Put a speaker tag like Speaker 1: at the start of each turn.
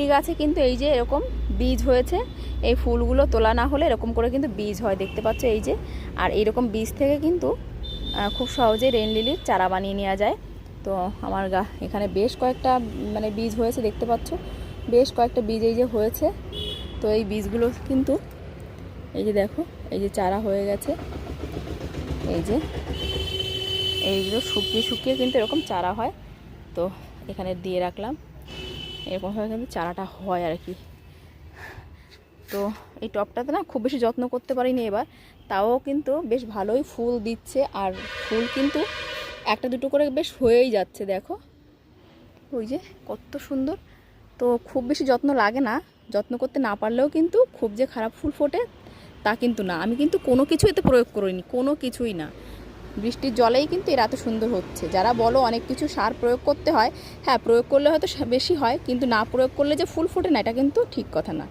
Speaker 1: Lily গাছে কিন্তু এই যে এরকম বীজ হয়েছে, এই ফুলগুলো তোলা না হলে এরকম করে কিন্তু বীজ হয়, দেখতে পাচ্ছ এই যে। আর এইরকম বীজ থেকে কিন্তু খুব সহজে রেন লিলির চারা বানিয়ে নেওয়া যায়। তো আমার এখানে বেশ কয়েকটা মানে বীজ হয়েছে, দেখতে পাচ্ছ বেশ কয়েকটা বীজ এই যে হয়েছে। তো এই বীজগুলো কিন্তু এই যে দেখো, এই যে চারা হয়ে গেছে, এই যে এইগুলো শুকিয়ে শুকিয়ে কিন্তু এরকম চারা হয়। তো এখানে দিয়ে রাখলাম, এরকমভাবে কিন্তু চারাটা হয় আর কি। তো এই টবটাতে না খুব বেশি যত্ন করতে পারিনি এবার, তাও কিন্তু বেশ ভালোই ফুল দিচ্ছে। আর ফুল কিন্তু একটা দুটো করে বেশ হয়েই যাচ্ছে, দেখো ওই যে কত সুন্দর। তো খুব বেশি যত্ন লাগে না, যত্ন করতে না পারলেও কিন্তু খুব যে খারাপ ফুল ফোটে তা কিন্তু না। আমি কিন্তু কোনো কিছু এতে প্রয়োগ করিনি, কোনো কিছুই না, বৃষ্টির জলেই কিন্তু এরা এত সুন্দর হচ্ছে। যারা বলো অনেক কিছু সার প্রয়োগ করতে হয়, হ্যাঁ প্রয়োগ করলে হয়তো বেশি হয়, কিন্তু না প্রয়োগ করলে যে ফুল ফোটে না, এটা কিন্তু ঠিক কথা না।